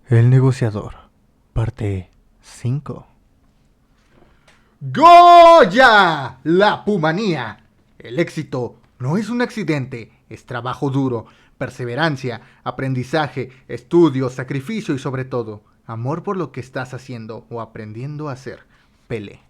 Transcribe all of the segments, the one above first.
El negociador, parte 5. ¡Goya! La pumanía. El éxito no es un accidente, es trabajo duro, perseverancia, aprendizaje, estudio, sacrificio y sobre todo, amor por lo que estás haciendo o aprendiendo a hacer. Pelé.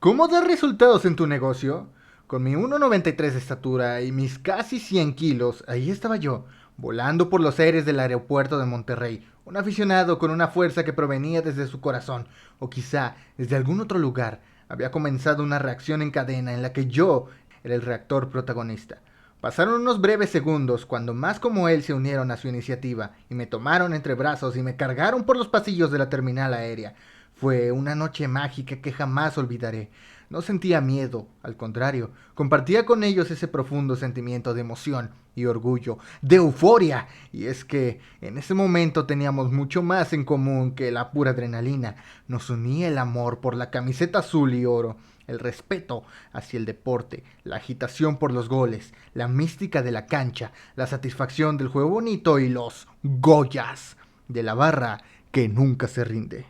¿Cómo dar resultados en tu negocio? Con mi 1,93 de estatura y mis casi 100 kilos, ahí estaba yo, volando por los aires del aeropuerto de Monterrey, un aficionado con una fuerza que provenía desde su corazón, o quizá desde algún otro lugar. Había comenzado una reacción en cadena en la que yo era el reactor protagonista. Pasaron unos breves segundos cuando más como él se unieron a su iniciativa y me tomaron entre brazos y me cargaron por los pasillos de la terminal aérea. Fue una noche mágica que jamás olvidaré. No sentía miedo, al contrario, compartía con ellos ese profundo sentimiento de emoción y orgullo, de euforia. Y es que en ese momento teníamos mucho más en común que la pura adrenalina. Nos unía el amor por la camiseta azul y oro, el respeto hacia el deporte, la agitación por los goles, la mística de la cancha, la satisfacción del juego bonito y los Goyas de la barra que nunca se rinde.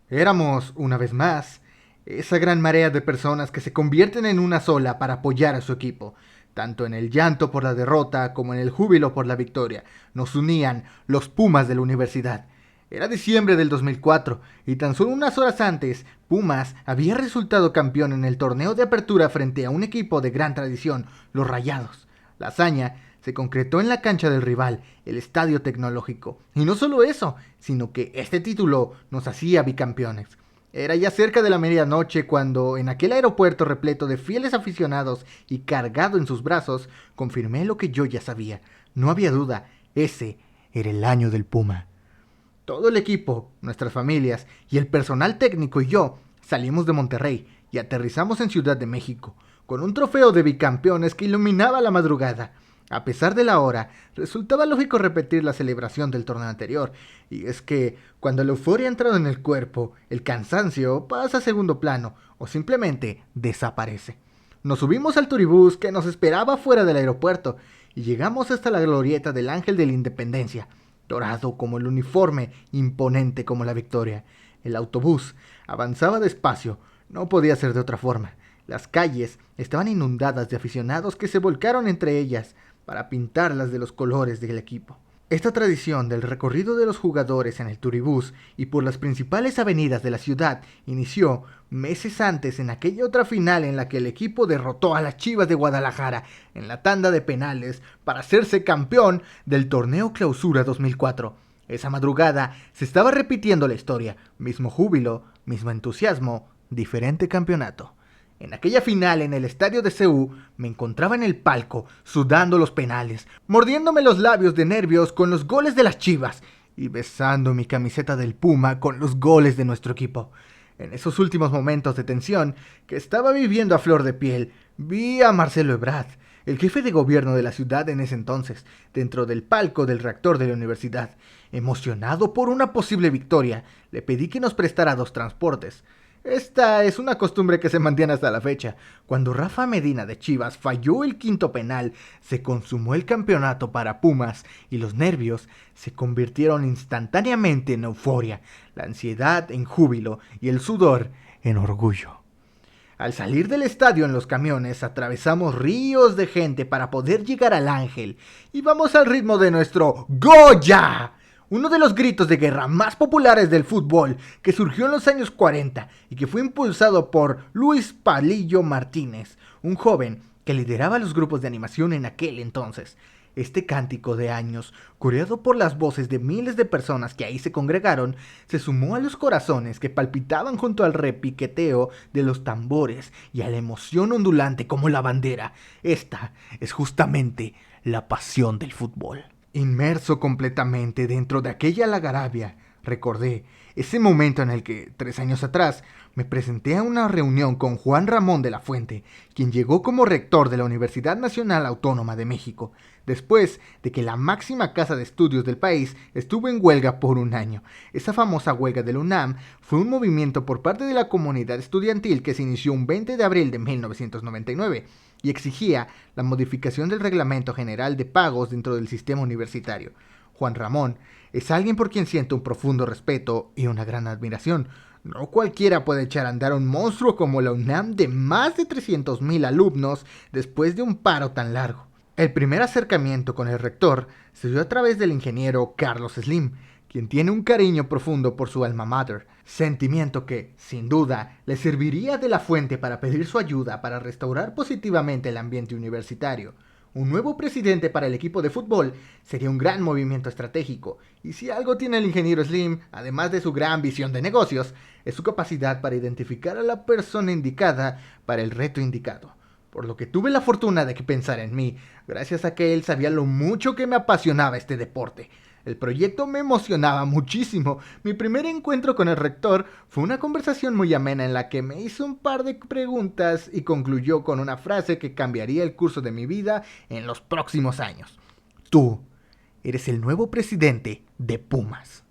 Éramos, una vez más, esa gran marea de personas que se convierten en una sola para apoyar a su equipo. Tanto en el llanto por la derrota como en el júbilo por la victoria, nos unían los Pumas de la universidad. Era diciembre del 2004 y tan solo unas horas antes, Pumas había resultado campeón en el torneo de apertura frente a un equipo de gran tradición, los Rayados. La hazaña se concretó en la cancha del rival, el Estadio Tecnológico. Y no solo eso, sino que este título nos hacía bicampeones. Era ya cerca de la medianoche cuando, en aquel aeropuerto repleto de fieles aficionados y cargado en sus brazos, confirmé lo que yo ya sabía. No había duda, ese era el año del Puma. Todo el equipo, nuestras familias y el personal técnico y yo salimos de Monterrey y aterrizamos en Ciudad de México, con un trofeo de bicampeones que iluminaba la madrugada. A pesar de la hora, resultaba lógico repetir la celebración del torneo anterior, y es que cuando la euforia ha entrado en el cuerpo, el cansancio pasa a segundo plano o simplemente desaparece. Nos subimos al turibús que nos esperaba fuera del aeropuerto y llegamos hasta la glorieta del Ángel de la Independencia, dorado como el uniforme, imponente como la victoria. El autobús avanzaba despacio, no podía ser de otra forma. Las calles estaban inundadas de aficionados que se volcaron entre ellas para pintarlas de los colores del equipo. Esta tradición del recorrido de los jugadores en el turibús y por las principales avenidas de la ciudad inició meses antes en aquella otra final en la que el equipo derrotó a las Chivas de Guadalajara en la tanda de penales para hacerse campeón del torneo Clausura 2004. Esa madrugada se estaba repitiendo la historia, mismo júbilo, mismo entusiasmo, diferente campeonato. En aquella final en el estadio de CU me encontraba en el palco, sudando los penales, mordiéndome los labios de nervios con los goles de las Chivas y besando mi camiseta del Puma con los goles de nuestro equipo. En esos últimos momentos de tensión que estaba viviendo a flor de piel, vi a Marcelo Ebrard, el jefe de gobierno de la ciudad en ese entonces, dentro del palco del reactor de la universidad. Emocionado por una posible victoria, le pedí que nos prestara 2 transportes. Esta es una costumbre que se mantiene hasta la fecha. Cuando Rafa Medina de Chivas falló el quinto penal, se consumó el campeonato para Pumas y los nervios se convirtieron instantáneamente en euforia, la ansiedad en júbilo y el sudor en orgullo. Al salir del estadio en los camiones, atravesamos ríos de gente para poder llegar al Ángel. Íbamos al ritmo de nuestro Goya, uno de los gritos de guerra más populares del fútbol que surgió en los años 40 y que fue impulsado por Luis Palillo Martínez, un joven que lideraba los grupos de animación en aquel entonces. Este cántico de años, coreado por las voces de miles de personas que ahí se congregaron, se sumó a los corazones que palpitaban junto al repiqueteo de los tambores y a la emoción ondulante como la bandera. Esta es justamente la pasión del fútbol. Inmerso completamente dentro de aquella algarabia, recordé ese momento en el que, 3 años atrás, me presenté a una reunión con Juan Ramón de la Fuente, quien llegó como rector de la Universidad Nacional Autónoma de México, después de que la máxima casa de estudios del país estuvo en huelga por un año. Esa famosa huelga de la UNAM fue un movimiento por parte de la comunidad estudiantil que se inició un 20 de abril de 1999 y exigía la modificación del Reglamento General de Pagos dentro del sistema universitario. Juan Ramón Es alguien por quien siento un profundo respeto y una gran admiración. No cualquiera puede echar a andar a un monstruo como la UNAM de más de 300.000 alumnos después de un paro tan largo. El primer acercamiento con el rector se dio a través del ingeniero Carlos Slim, quien tiene un cariño profundo por su alma mater, sentimiento que, sin duda, le serviría de la fuente para pedir su ayuda para restaurar positivamente el ambiente universitario. Un nuevo presidente para el equipo de fútbol sería un gran movimiento estratégico, y si algo tiene el ingeniero Slim, además de su gran visión de negocios, es su capacidad para identificar a la persona indicada para el reto indicado. Por lo que tuve la fortuna de que pensara en mí, gracias a que él sabía lo mucho que me apasionaba este deporte. El proyecto me emocionaba muchísimo. Mi primer encuentro con el rector fue una conversación muy amena en la que me hizo un par de preguntas y concluyó con una frase que cambiaría el curso de mi vida en los próximos años. Tú eres el nuevo presidente de Pumas.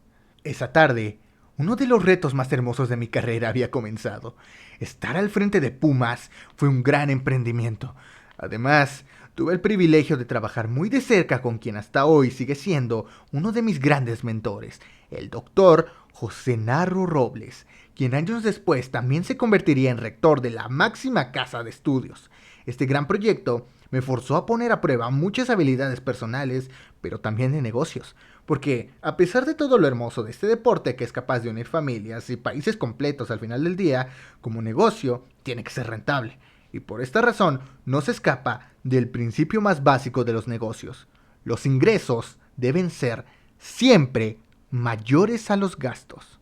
Esa tarde, uno de los retos más hermosos de mi carrera había comenzado. Estar al frente de Pumas fue un gran emprendimiento. Además, tuve el privilegio de trabajar muy de cerca con quien hasta hoy sigue siendo uno de mis grandes mentores, el doctor José Narro Robles, quien años después también se convertiría en rector de la máxima casa de estudios. Este gran proyecto me forzó a poner a prueba muchas habilidades personales, pero también de negocios, porque a pesar de todo lo hermoso de este deporte que es capaz de unir familias y países completos al final del día, como negocio tiene que ser rentable. Y por esta razón no se escapa del principio más básico de los negocios. Los ingresos deben ser siempre mayores a los gastos.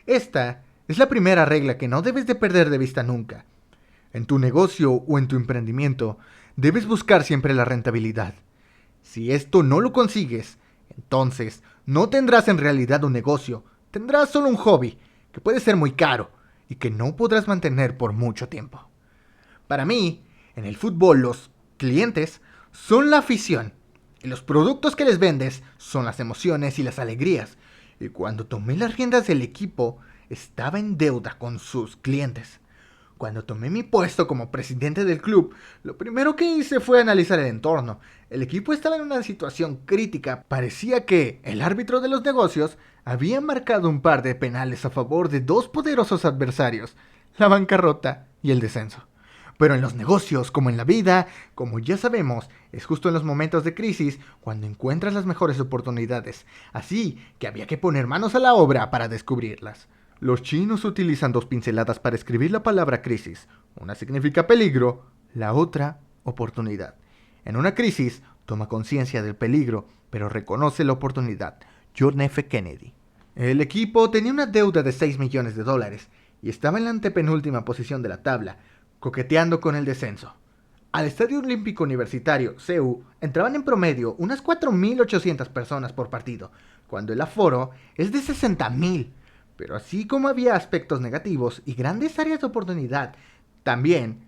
Esta es la primera regla que no debes de perder de vista nunca. En tu negocio o en tu emprendimiento debes buscar siempre la rentabilidad. Si esto no lo consigues, entonces no tendrás en realidad un negocio, tendrás solo un hobby que puede ser muy caro y que no podrás mantener por mucho tiempo. Para mí, en el fútbol los clientes son la afición y los productos que les vendes son las emociones y las alegrías. Y cuando tomé las riendas del equipo, estaba en deuda con sus clientes. Cuando tomé mi puesto como presidente del club, lo primero que hice fue analizar el entorno. El equipo estaba en una situación crítica. Parecía que el árbitro de los negocios había marcado un par de penales a favor de dos poderosos adversarios, la bancarrota y el descenso. Pero en los negocios, como en la vida, como ya sabemos, es justo en los momentos de crisis cuando encuentras las mejores oportunidades. Así que había que poner manos a la obra para descubrirlas. Los chinos utilizan dos pinceladas para escribir la palabra crisis. Una significa peligro, la otra oportunidad. En una crisis, toma conciencia del peligro, pero reconoce la oportunidad. John F. Kennedy. El equipo tenía una deuda de $6 millones y estaba en la antepenúltima posición de la tabla, coqueteando con el descenso. Al Estadio Olímpico Universitario, CU, entraban en promedio unas 4.800 personas por partido, cuando el aforo es de 60.000. Pero así como había aspectos negativos y grandes áreas de oportunidad, también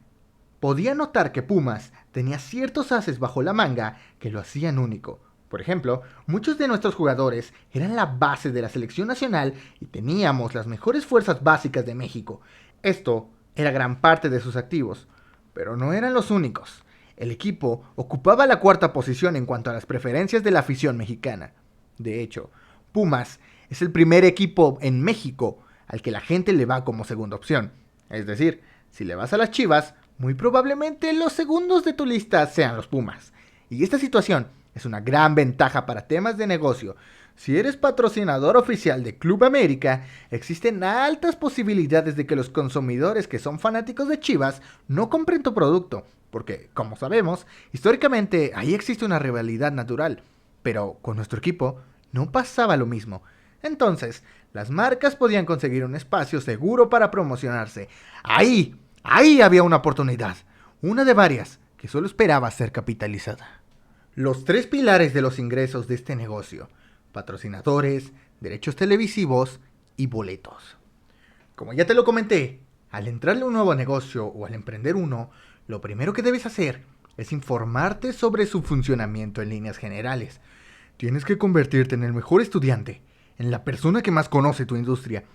podía notar que Pumas tenía ciertos ases bajo la manga que lo hacían único. Por ejemplo, muchos de nuestros jugadores eran la base de la selección nacional y teníamos las mejores fuerzas básicas de México. Esto era gran parte de sus activos, pero no eran los únicos. El equipo ocupaba la cuarta posición en cuanto a las preferencias de la afición mexicana. De hecho, Pumas es el primer equipo en México al que la gente le va como segunda opción. Es decir, si le vas a las Chivas, muy probablemente los segundos de tu lista sean los Pumas. Y esta situación es una gran ventaja para temas de negocio. Si eres patrocinador oficial de Club América, existen altas posibilidades de que los consumidores que son fanáticos de Chivas no compren tu producto, porque, como sabemos, históricamente ahí existe una rivalidad natural. Pero con nuestro equipo no pasaba lo mismo. Entonces, las marcas podían conseguir un espacio seguro para promocionarse. Ahí había una oportunidad, una de varias, que solo esperaba ser capitalizada. Los tres pilares de los ingresos de este negocio: patrocinadores, derechos televisivos y boletos. Como ya te lo comenté, al entrarle a un nuevo negocio o al emprender uno, lo primero que debes hacer es informarte sobre su funcionamiento en líneas generales. Tienes que convertirte en el mejor estudiante, en la persona que más conoce tu industria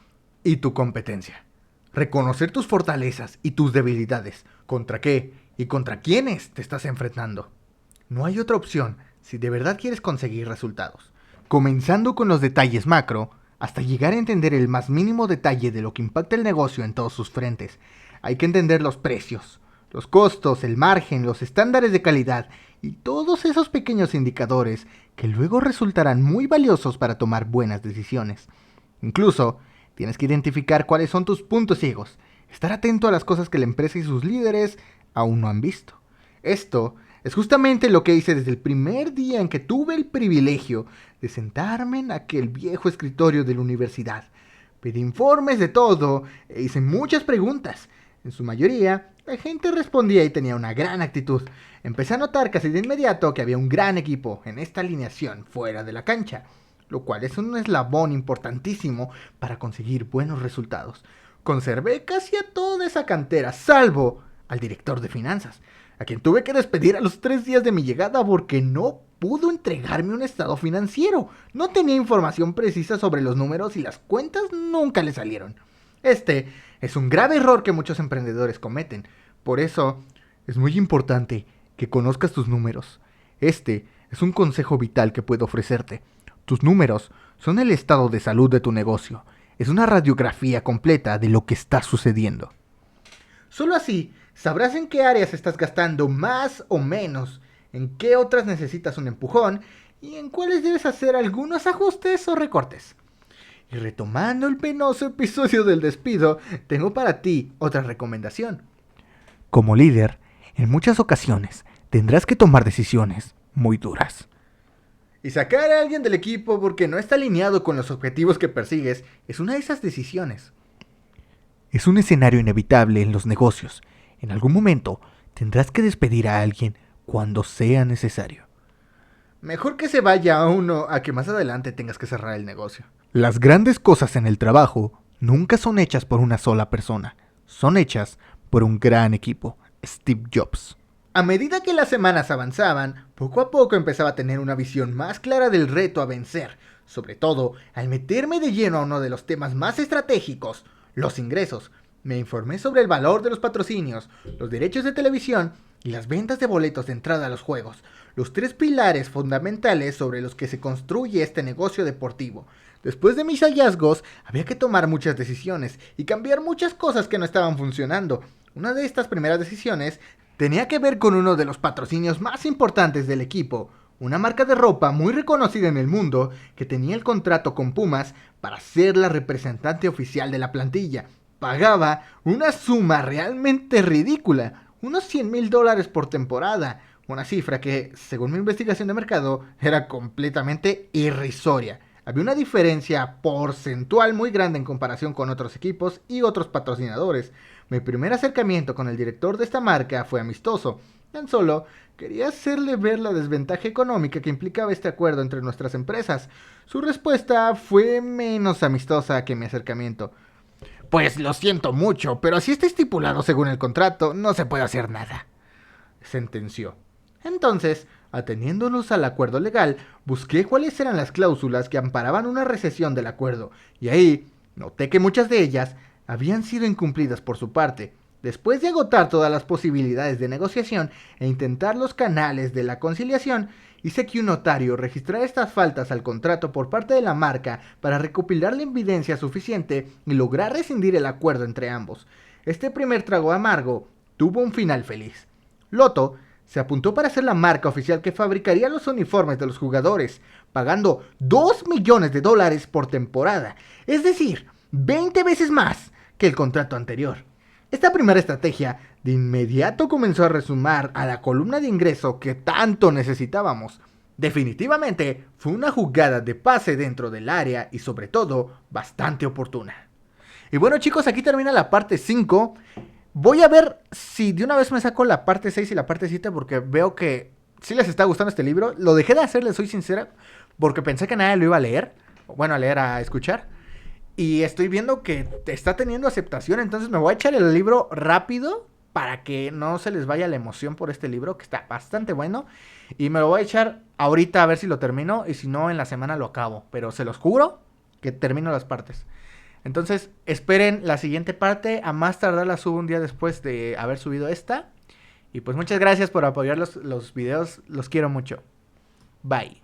y tu competencia. Reconocer tus fortalezas y tus debilidades, contra qué y contra quiénes te estás enfrentando. No hay otra opción si de verdad quieres conseguir resultados. Comenzando con los detalles macro, hasta llegar a entender el más mínimo detalle de lo que impacta el negocio en todos sus frentes. Hay que entender los precios, los costos, el margen, los estándares de calidad y todos esos pequeños indicadores que luego resultarán muy valiosos para tomar buenas decisiones. Incluso, tienes que identificar cuáles son tus puntos ciegos, estar atento a las cosas que la empresa y sus líderes aún no han visto. Esto es justamente lo que hice desde el primer día en que tuve el privilegio de sentarme en aquel viejo escritorio de la universidad. Pedí informes de todo e hice muchas preguntas. En su mayoría, la gente respondía y tenía una gran actitud. Empecé a notar casi de inmediato que había un gran equipo en esta alineación fuera de la cancha, lo cual es un eslabón importantísimo para conseguir buenos resultados. Conservé casi a toda esa cantera, salvo al director de finanzas, a quien tuve que despedir a los 3 días de mi llegada porque no pudo entregarme un estado financiero. No tenía información precisa sobre los números y las cuentas nunca le salieron. Este es un grave error que muchos emprendedores cometen. Por eso, es muy importante que conozcas tus números. Este es un consejo vital que puedo ofrecerte. Tus números son el estado de salud de tu negocio. Es una radiografía completa de lo que está sucediendo. Solo así sabrás en qué áreas estás gastando más o menos, en qué otras necesitas un empujón y en cuáles debes hacer algunos ajustes o recortes. Y retomando el penoso episodio del despido, tengo para ti otra recomendación. Como líder, en muchas ocasiones tendrás que tomar decisiones muy duras. Y sacar a alguien del equipo porque no está alineado con los objetivos que persigues es una de esas decisiones. Es un escenario inevitable en los negocios. En algún momento tendrás que despedir a alguien cuando sea necesario. Mejor que se vaya uno a que más adelante tengas que cerrar el negocio. Las grandes cosas en el trabajo nunca son hechas por una sola persona. Son hechas por un gran equipo. Steve Jobs. A medida que las semanas avanzaban, poco a poco empezaba a tener una visión más clara del reto a vencer. Sobre todo, al meterme de lleno a uno de los temas más estratégicos, los ingresos. Me informé sobre el valor de los patrocinios, los derechos de televisión y las ventas de boletos de entrada a los juegos, los 3 pilares fundamentales sobre los que se construye este negocio deportivo. Después de mis hallazgos, había que tomar muchas decisiones y cambiar muchas cosas que no estaban funcionando. Una de estas primeras decisiones tenía que ver con uno de los patrocinios más importantes del equipo, una marca de ropa muy reconocida en el mundo que tenía el contrato con Pumas para ser la representante oficial de la plantilla. Pagaba una suma realmente ridícula, unos $100,000 por temporada, una cifra que, según mi investigación de mercado, era completamente irrisoria. Había una diferencia porcentual muy grande en comparación con otros equipos y otros patrocinadores. Mi primer acercamiento con el director de esta marca fue amistoso. Tan solo quería hacerle ver la desventaja económica que implicaba este acuerdo entre nuestras empresas. Su respuesta fue menos amistosa que mi acercamiento. Pues lo siento mucho, pero si está estipulado según el contrato, no se puede hacer nada, sentenció. Entonces, ateniéndonos al acuerdo legal, busqué cuáles eran las cláusulas que amparaban una recesión del acuerdo, y ahí noté que muchas de ellas habían sido incumplidas por su parte. Después de agotar todas las posibilidades de negociación e intentar los canales de la conciliación, hice que un notario registrara estas faltas al contrato por parte de la marca para recopilar la evidencia suficiente y lograr rescindir el acuerdo entre ambos. Este primer trago amargo tuvo un final feliz. Lotto se apuntó para ser la marca oficial que fabricaría los uniformes de los jugadores, pagando $2 millones por temporada, es decir, 20 veces más que el contrato anterior. Esta primera estrategia de inmediato comenzó a resumar a la columna de ingreso que tanto necesitábamos. Definitivamente fue una jugada de pase dentro del área y sobre todo bastante oportuna. Y bueno chicos, aquí termina la parte 5. Voy a ver si de una vez me saco la parte 6 y la parte 7 porque veo que sí les está gustando este libro. Lo dejé de hacer, les soy sincera, porque pensé que nadie lo iba a leer. Bueno, a escuchar. Y estoy viendo que está teniendo aceptación, entonces me voy a echar el libro rápido para que no se les vaya la emoción por este libro, que está bastante bueno. Y me lo voy a echar ahorita a ver si lo termino y si no en la semana lo acabo. Pero se los juro que termino las partes. Entonces esperen la siguiente parte, a más tardar la subo un día después de haber subido esta. Y pues muchas gracias por apoyar los videos, los quiero mucho. Bye.